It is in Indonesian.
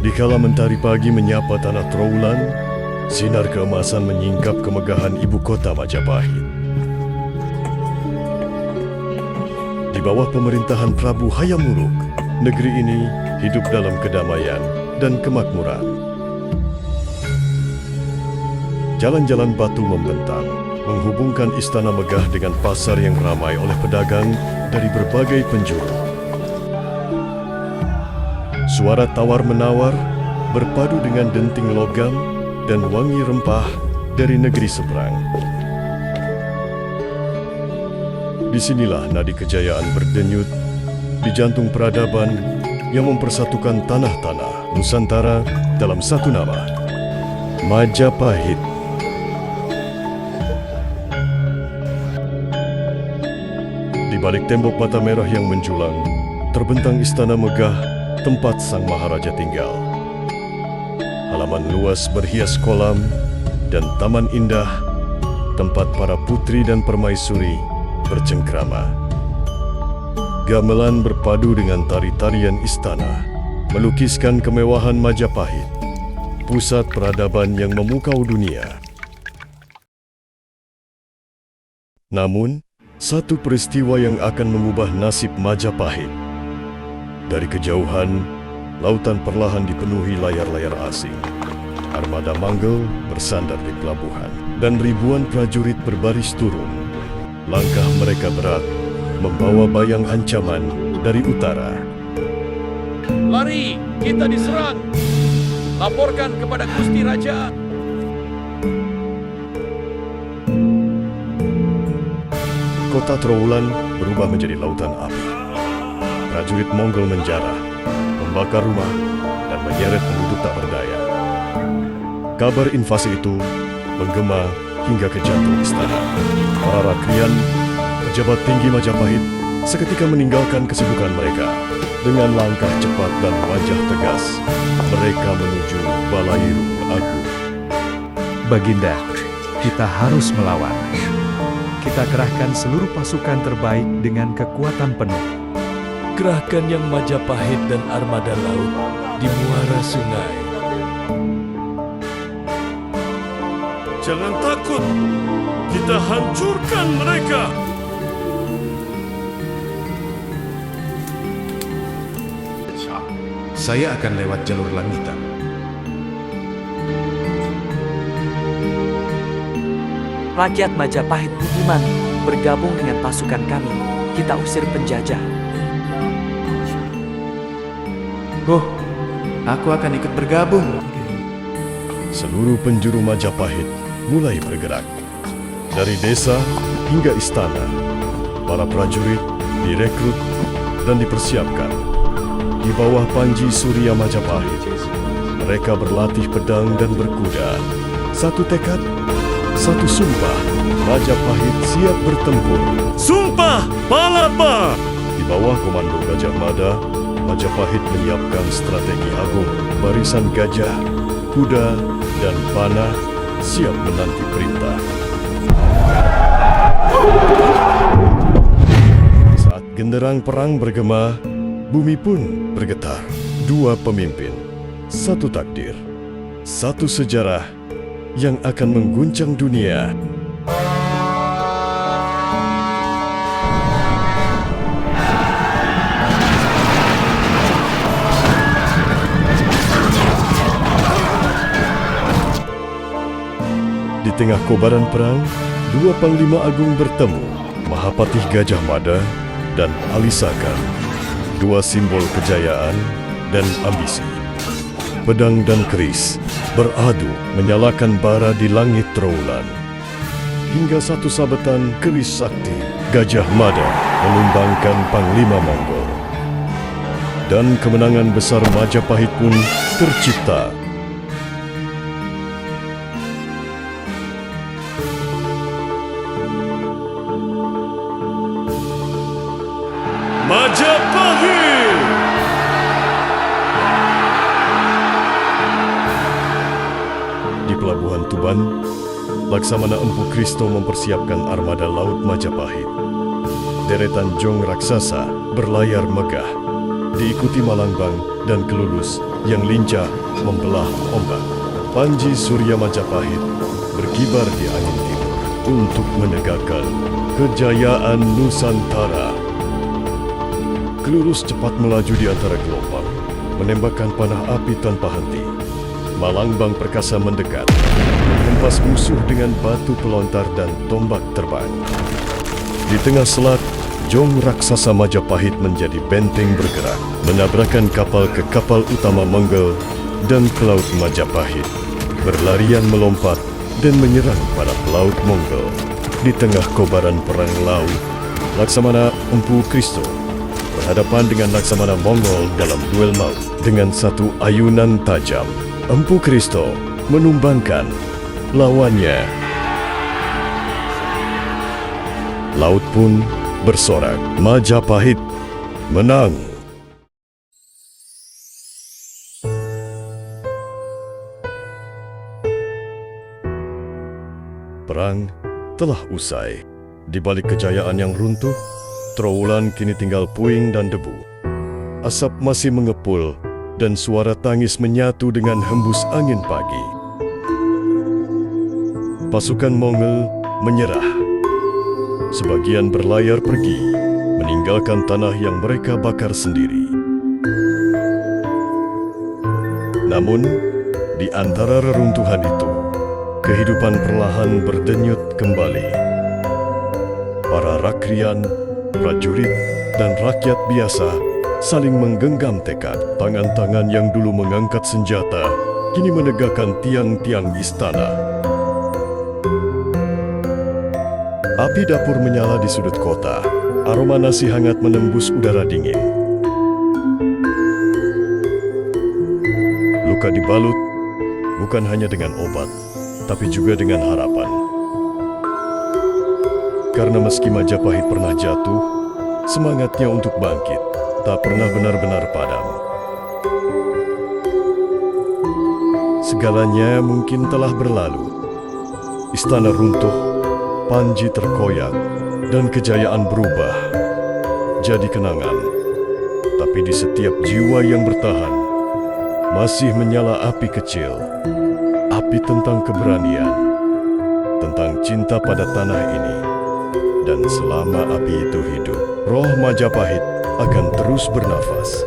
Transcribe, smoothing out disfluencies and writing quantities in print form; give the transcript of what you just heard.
Dikala mentari pagi menyapa tanah Trowulan, sinar keemasan menyingkap kemegahan ibu kota Majapahit. Di bawah pemerintahan Prabu Hayam Wuruk, negeri ini hidup dalam kedamaian dan kemakmuran. Jalan-jalan batu membentang, menghubungkan istana megah dengan pasar yang ramai oleh pedagang dari berbagai penjuru. Suara tawar-menawar berpadu dengan denting logam dan wangi rempah dari negeri seberang. Disinilah nadi kejayaan berdenyut di jantung peradaban yang mempersatukan tanah-tanah Nusantara dalam satu nama, Majapahit. Di balik tembok bata merah yang menjulang, terbentang istana megah tempat Sang Maharaja tinggal. Halaman luas berhias kolam dan taman indah tempat para putri dan permaisuri bercengkrama. Gamelan berpadu dengan tari-tarian istana, melukiskan kemewahan Majapahit, pusat peradaban yang memukau dunia. Namun, satu peristiwa yang akan mengubah nasib Majapahit. Dari kejauhan, lautan perlahan dipenuhi layar-layar asing. Armada manggel bersandar di pelabuhan, dan ribuan prajurit berbaris turun. Langkah mereka berat, membawa bayang ancaman dari utara. Lari, kita diserang. Laporkan kepada Gusti Raja. Kota Trowulan berubah menjadi lautan api. Prajurit Monggol menjarah, membakar rumah, dan menyeret penduduk tak berdaya. Kabar invasi itu menggema hingga ke jantung istana. Para rakrian, pejabat tinggi Majapahit, seketika meninggalkan kesibukan mereka. Dengan langkah cepat dan wajah tegas, mereka menuju Balairu Agung. Baginda, kita harus melawan. Kita kerahkan seluruh pasukan terbaik dengan kekuatan penuh. Kerahkan yang Majapahit dan armada laut di muara sungai. Jangan takut, kita hancurkan mereka. Saya akan lewat jalur langitan. Rakyat Majapahit budiman, bergabung dengan pasukan kami. Kita usir penjajah. Aku akan ikut bergabung. Seluruh penjuru Majapahit mulai bergerak. Dari desa hingga istana, para prajurit direkrut dan dipersiapkan. Di bawah Panji Surya Majapahit, mereka berlatih pedang dan berkuda. Satu tekad, satu sumpah, Majapahit siap bertempur. Sumpah Palapa! Di bawah komando Gajah Mada, Majapahit menyiapkan strategi agung. Barisan gajah, kuda, dan panah siap menanti perintah. Saat genderang perang bergema, bumi pun bergetar. Dua pemimpin, satu takdir, satu sejarah yang akan mengguncang dunia. Di tengah kobaran perang, dua panglima agung bertemu, Mahapatih Gajah Mada dan Alisaka. Dua simbol kejayaan dan ambisi. Pedang dan keris beradu menyalakan bara di langit Trowulan. Hingga satu sabetan keris sakti, Gajah Mada menumbangkan Panglima Monggol. Dan kemenangan besar Majapahit pun tercipta. Majapahit! Di Pelabuhan Tuban, Laksamana Empu Kristo mempersiapkan armada laut Majapahit. Deretan jong raksasa berlayar megah. diikuti Malangbang dan Kelulus yang lincah membelah ombak. Panji Surya Majapahit berkibar di angin timur untuk menegakkan kejayaan Nusantara. Kelulus cepat melaju di antara gelombang, menembakkan panah api tanpa henti. Malangbang perkasa mendekat, menghempas musuh dengan batu pelontar dan tombak terbang. Di tengah selat, jong raksasa Majapahit menjadi benteng bergerak, menabrakan kapal ke kapal utama Mongol dan pelaut Majapahit berlarian melompat dan menyerang para pelaut Mongol. Di tengah kobaran perang laut, Laksamana Empu Kristo berhadapan dengan Laksamana Mongol dalam duel maut. Dengan satu ayunan tajam, Empu Kristo menumbangkan lawannya. Laut pun bersorak, Majapahit menang. Perang telah usai. Di balik kejayaan yang runtuh, Trowulan kini tinggal puing dan debu. Asap masih mengepul dan suara tangis menyatu dengan hembus angin pagi. Pasukan Mongol menyerah. Sebagian berlayar pergi, meninggalkan tanah yang mereka bakar sendiri. Namun, di antara reruntuhan itu, kehidupan perlahan berdenyut kembali. Para rakrian, prajurit, dan rakyat biasa saling menggenggam tekad. Tangan-tangan yang dulu mengangkat senjata kini menegakkan tiang-tiang istana. Api dapur menyala di sudut kota. Aroma nasi hangat menembus udara dingin. Luka dibalut bukan hanya dengan obat, tapi juga dengan harapan. Karena meski Majapahit pernah jatuh, semangatnya untuk bangkit tak pernah benar-benar padam. Segalanya mungkin telah berlalu. Istana runtuh, Panji terkoyak, dan kejayaan berubah jadi kenangan. Tapi di setiap jiwa yang bertahan, masih menyala api kecil. Api tentang keberanian, tentang cinta pada tanah ini. Dan selama api itu hidup, roh Majapahit akan terus bernafas.